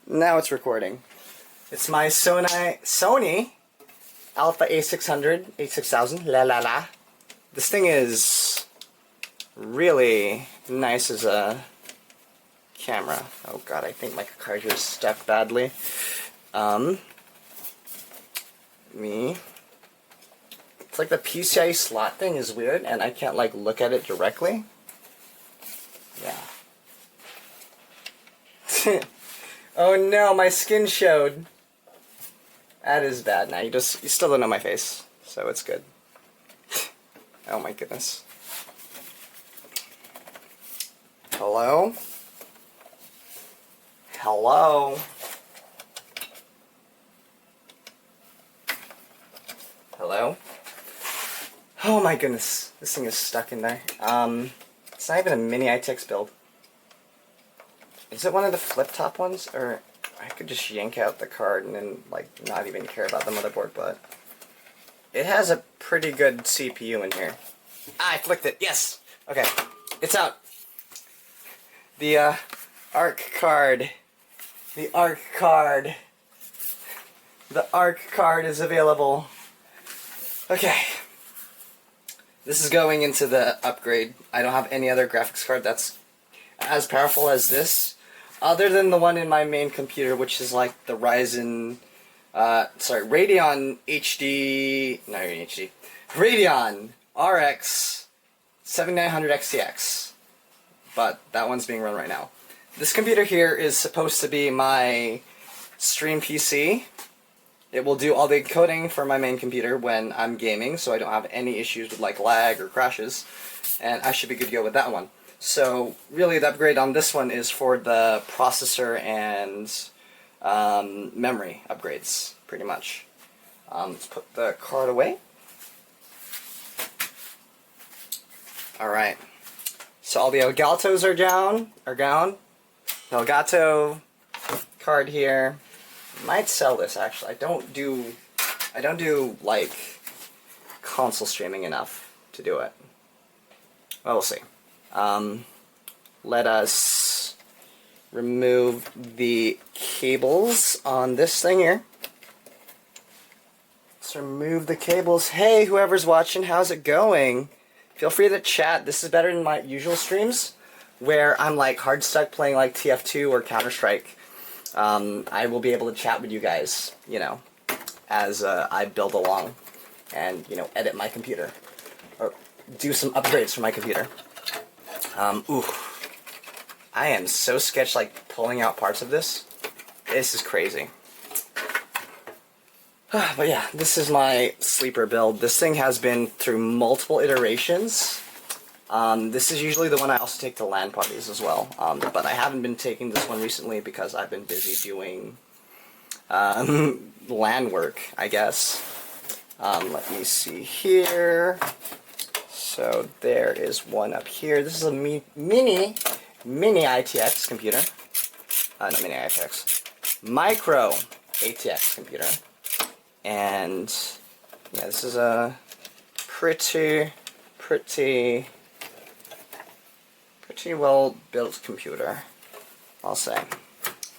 Now it's recording. It's my Sony Alpha A600, A6000, la la la. This thing is really nice as a camera. Oh god, I think my card here is stuck badly. It's like the PCIe slot thing is weird and I can't like look at it directly. Yeah. Oh no, my skin showed. That is bad. Now you still don't know my face, so it's good. Oh my goodness. Hello? Hello? Hello? Oh my goodness, this thing is stuck in there. It's not even a mini ITX build. Is it one of the flip-top ones? Or I could just yank out the card and then, like, not even care about the motherboard, but it has a pretty good CPU in here. Ah, I flicked it. Yes! Okay, it's out. The, ARC card. The ARC card. The ARC card is available. Okay. This is going into the upgrade. I don't have any other graphics card that's as powerful as this. Other than the one in my main computer, which is like the Radeon Radeon RX 7900 XTX. But that one's being run right now. This computer here is supposed to be my stream PC. It will do all the encoding for my main computer when I'm gaming, so I don't have any issues with like lag or crashes, and I should be good to go with that one. So really the upgrade on this one is for the processor and memory upgrades, pretty much. Let's put the card away. Alright, so all the Elgatos are down. The Elgato card here. Might sell this actually. I don't do like console streaming enough to do it. Well, we'll see. Let us remove the cables on this thing here. Let's remove the cables. Hey, whoever's watching, how's it going? Feel free to chat. This is better than my usual streams, where I'm like hard stuck playing like TF2 or Counter-Strike. I will be able to chat with you guys, you know, as I build along and, you know, edit my computer. Or do some upgrades for my computer. Ooh. I am so sketched, like, pulling out parts of this. This is crazy. But yeah, this is my sleeper build. This thing has been through multiple iterations. This is usually the one I also take to LAN parties as well. But I haven't been taking this one recently because I've been busy doing LAN work, I guess. Let me see here. So there is one up here. This is a mini ITX computer. Not mini ITX. Micro ATX computer. And yeah, this is a pretty well built computer, I'll say. I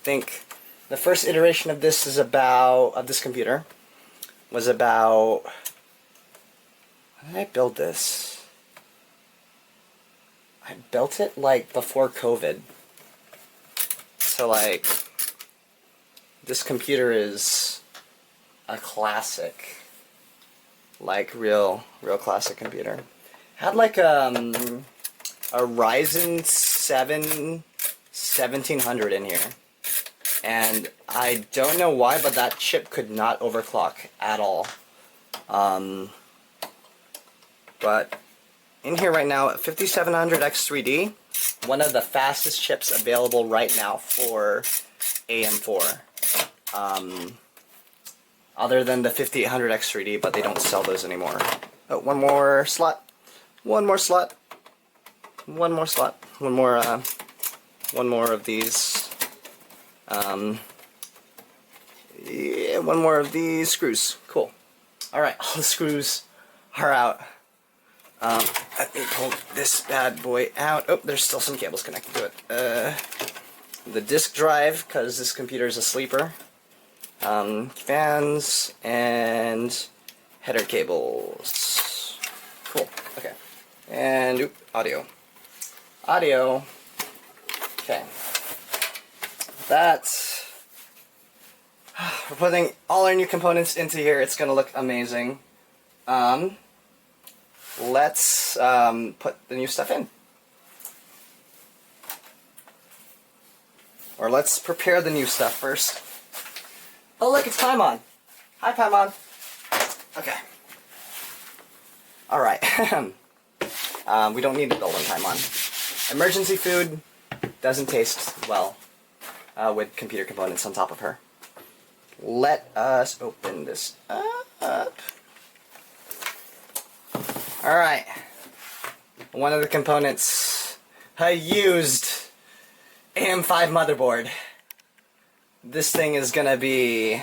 think the first iteration of this computer was about, when did I build this? I built it like before COVID. So like, this computer is a classic, like real classic computer. Had like a Ryzen 7 1700 in here, and I don't know why, but that chip could not overclock at all. But in here right now, 5700 X3D, one of the fastest chips available right now for AM4. Other than the 5800 X3D, but they don't sell those anymore. Oh, one more slot. One more slot. One more slot. One more of these. Yeah, one more of these screws. Cool. Alright, all the screws are out. Let me pull this bad boy out. Oh, there's still some cables connected to it. the disk drive, because this computer is a sleeper. Fans and header cables. Cool. Okay. And audio. Audio. Okay. That's. We're putting all our new components into here. It's gonna look amazing. Let's put the new stuff in. Or let's prepare the new stuff first. Oh look, it's Paimon. Hi Paimon. Okay. Alright. We don't need to build on Paimon. Emergency food doesn't taste well with computer components on top of her. Let us open this up. Alright. One of the components, I used AM5 motherboard. This thing is gonna be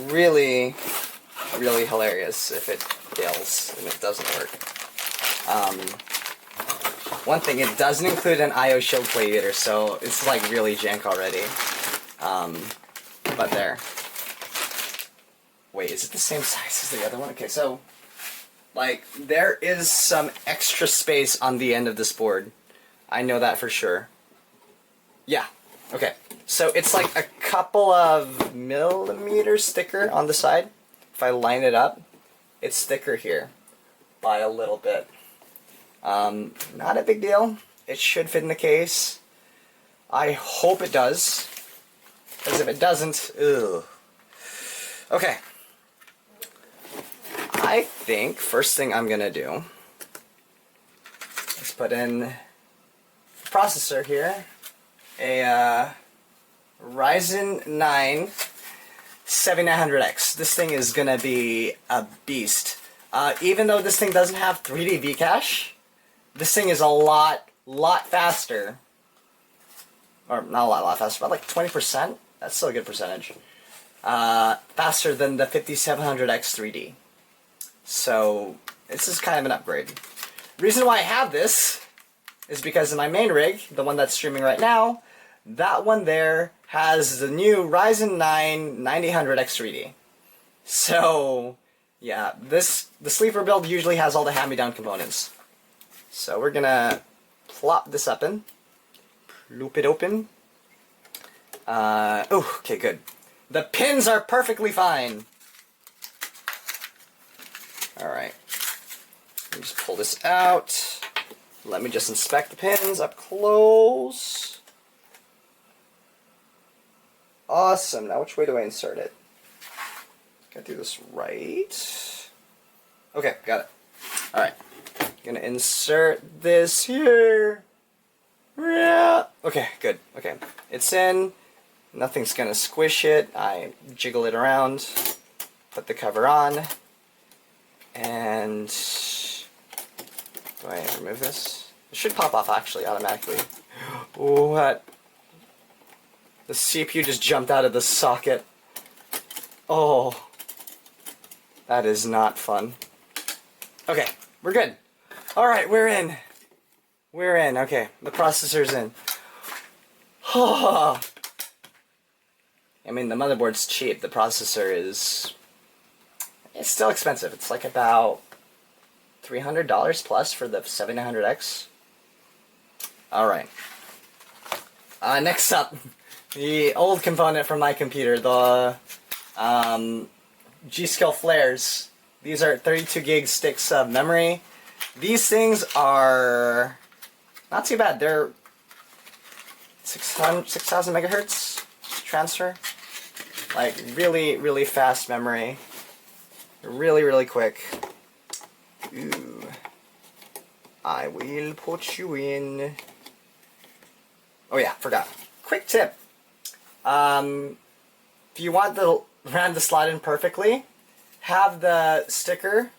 really, really hilarious if it fails and it doesn't work. One thing, it doesn't include an IO shield plate either, so it's like really jank already. But there. Wait, is it the same size as the other one? Okay, so like there is some extra space on the end of this board. I know that for sure. Yeah. Okay. So it's like a couple of millimeters thicker on the side. If I line it up, it's thicker here by a little bit. Not a big deal. It should fit in the case. I hope it does. Because if it doesn't, ugh. Okay. I think first thing I'm gonna do is put in the processor here. A Ryzen 9 7900X. This thing is gonna be a beast. Even though this thing doesn't have 3D V-Cache, this thing is a lot faster. Or not a lot faster, but like 20%. That's still a good percentage. Faster than the 5700X 3D. So this is kind of an upgrade. Reason why I have this is because in my main rig, the one that's streaming right now, that one there has the new Ryzen 9 9000X 3D. So, yeah, the sleeper build usually has all the hand-me-down components. So we're gonna plop this up in. Loop it open. Oh, okay, good. The pins are perfectly fine. Alright. Let me just pull this out. Let me just inspect the pins up close. Awesome. Now which way do I insert it? Gotta do this right. Okay, got it. Alright. Gonna insert this here. Yeah. Okay, good. Okay. It's in. Nothing's gonna squish it. I jiggle it around. Put the cover on. And do I remove this? It should pop off actually automatically. What? The CPU just jumped out of the socket. Oh. That is not fun. Okay, we're good. Alright, we're in. We're in. Okay, the processor's in. Oh. I mean, the motherboard's cheap. The processor is... It's still expensive. It's like about $300 plus for the 7900X. Alright. Next up, the old component from my computer, the G.Skill flares. These are 32 gig sticks of memory. These things are not too bad. They're 6,000 megahertz transfer. Like really, really fast memory. Really, really quick. Ooh. I will put you in. Oh yeah, forgot. Quick tip. If you want the RAM to slide in perfectly, have the sticker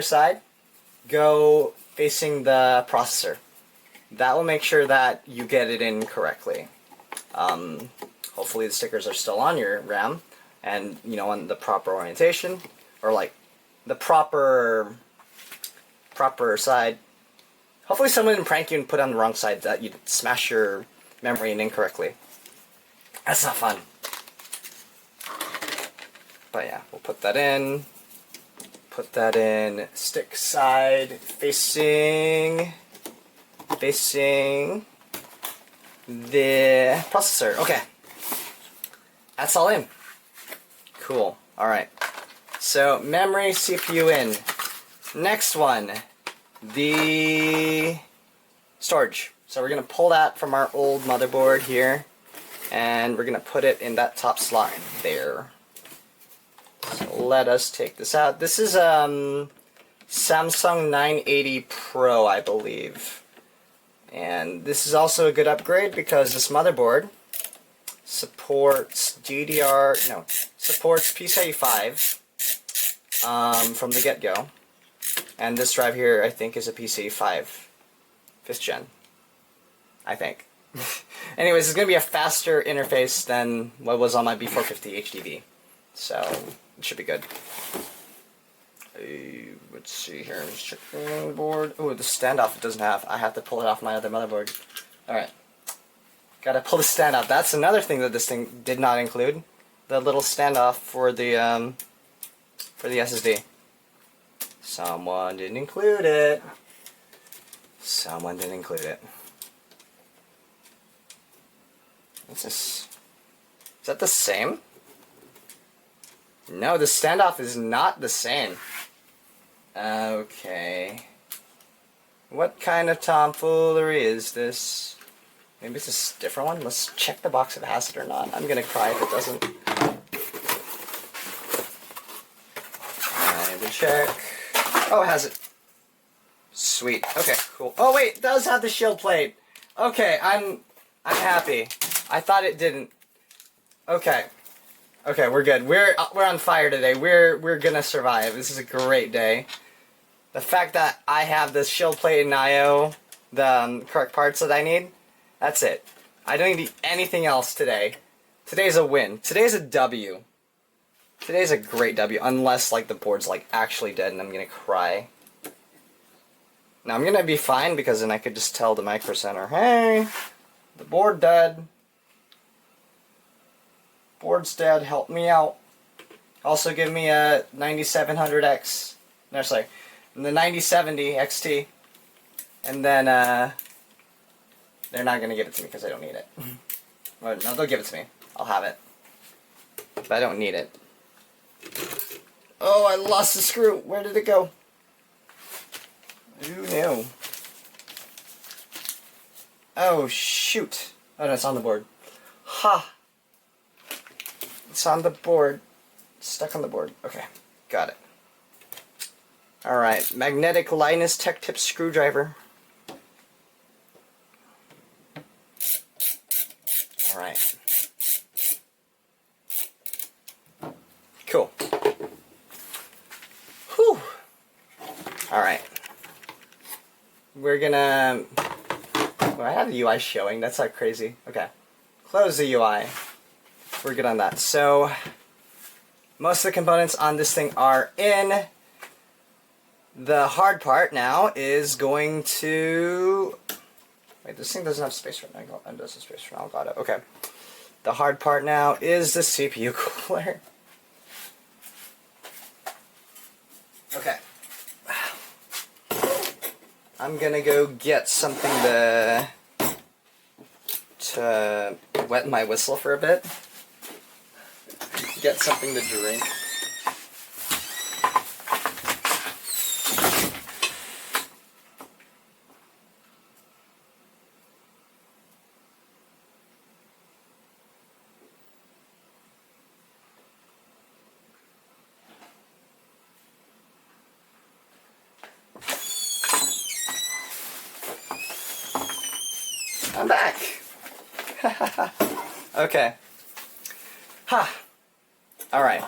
side go facing the processor. That will make sure that you get it in correctly. Hopefully the stickers are still on your RAM and, you know, on the proper orientation, or like the proper side. Hopefully someone didn't prank you and put on the wrong side, that you'd smash your memory in incorrectly. That's not fun. But yeah, we'll put that in. Put that in stick side facing the processor. Okay. That's all in. Cool. Alright. So, memory, CPU in. Next one. The storage. So we're going to pull that from our old motherboard here. And we're going to put it in that top slot there. So let us take this out. This is Samsung 980 Pro, I believe. And this is also a good upgrade because this motherboard supports supports PCIe 5 from the get-go. And this drive here, I think, is a PCIe 5 5th gen. I think. Anyways, it's going to be a faster interface than what was on my B450 HDD. So, it should be good. Let's see here. Let's check the motherboard. Oh, the standoff it doesn't have. I have to pull it off my other motherboard. Alright. Gotta pull the stand off. That's another thing that this thing did not include. The little standoff for the SSD. Someone didn't include it. Someone didn't include it. What's this? Is that the same? No, the standoff is not the same. Okay. What kind of tomfoolery is this? Maybe it's a different one? Let's check the box if it has it or not. I'm gonna cry if it doesn't. I will check. Oh, it has it. Sweet. Okay, cool. Oh wait, it does have the shield plate. Okay, I'm happy. I thought it didn't. Okay. Okay, we're good. We're on fire today. We're gonna survive. This is a great day. The fact that I have this shield plate and IO, the correct parts that I need, that's it. I don't need anything else today. Today's a win. Today's a W. Today's a great W, unless like the board's like actually dead and I'm gonna cry. Now I'm gonna be fine because then I could just tell the Micro Center, hey, the board dead. Board's dead, help me out. Also give me a 9700X. No, sorry. The 9070 XT. And then, they're not gonna give it to me because I don't need it. Well, no, they'll give it to me. I'll have it. But I don't need it. Oh, I lost the screw. Where did it go? Who knew? Oh, shoot. Oh, no, it's on the board. Ha! It's on the board. Stuck on the board. Okay, got it. Alright, magnetic Linus Tech Tip screwdriver. Alright. Cool. Whew. Alright. We're gonna... Well, I have the UI showing. That's not crazy. Okay. Close the UI. We're good on that. So, most of the components on this thing are in. The hard part now is going to... Wait, this thing doesn't have space right now. It does have space right now. Got it. Okay. The hard part now is the CPU cooler. Okay. I'm gonna go get something to wet my whistle for a bit. Get something to drink. I'm back! Okay. Ha! Alright.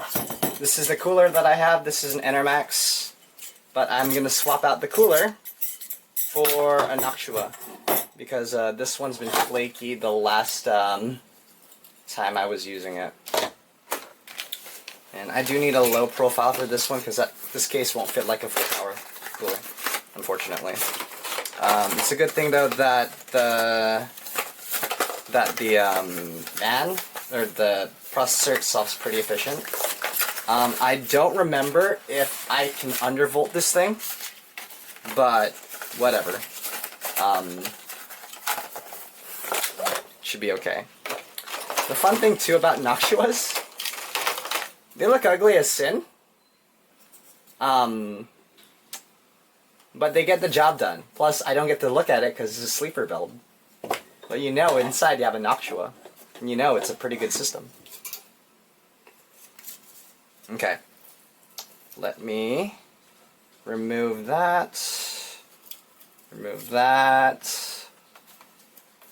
This is the cooler that I have. This is an Enermax. But I'm going to swap out the cooler for a Noctua. Because this one's been flaky the last time I was using it. And I do need a low profile for this one because this case won't fit like a full power cooler, unfortunately. It's a good thing though that the that the fan or the processor itself is pretty efficient. I don't remember if I can undervolt this thing, but whatever. Should be okay. The fun thing too about Noxuas, they look ugly as sin. But they get the job done. Plus, I don't get to look at it because it's a sleeper build. But you know, inside you have a Noxua. And you know it's a pretty good system. Okay. Let me remove that. Remove that.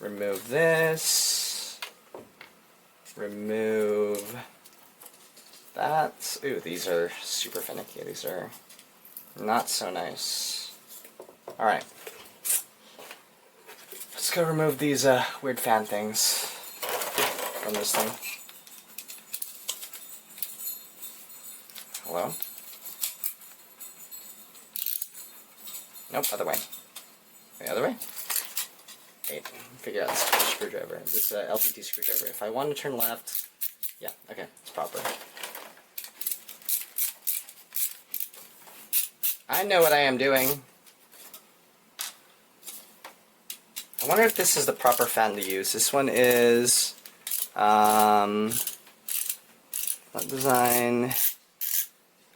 Remove this. Remove that. Ooh, these are super finicky. These are not so nice. Alright. Let's go remove these weird fan things from this thing. Hello? Nope, other way. The other way? Wait, figure out this screwdriver. This LPT screwdriver. If I want to turn left, yeah, okay, it's proper. I know what I am doing. I wonder if this is the proper fan to use. This one is what design?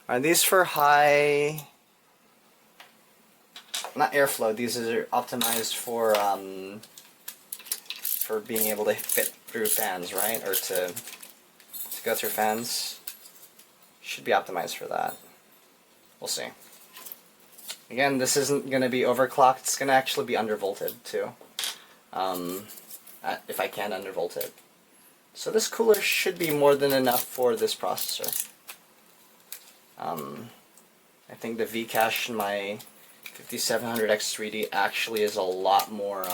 Are these for high? Not airflow. These are optimized for being able to fit through fans, right? Or to go through fans. Should be optimized for that. We'll see. Again, this isn't going to be overclocked. It's going to actually be undervolted too. If I can undervolt it. So this cooler should be more than enough for this processor. I think the Vcache in my 5700X3D actually is a lot more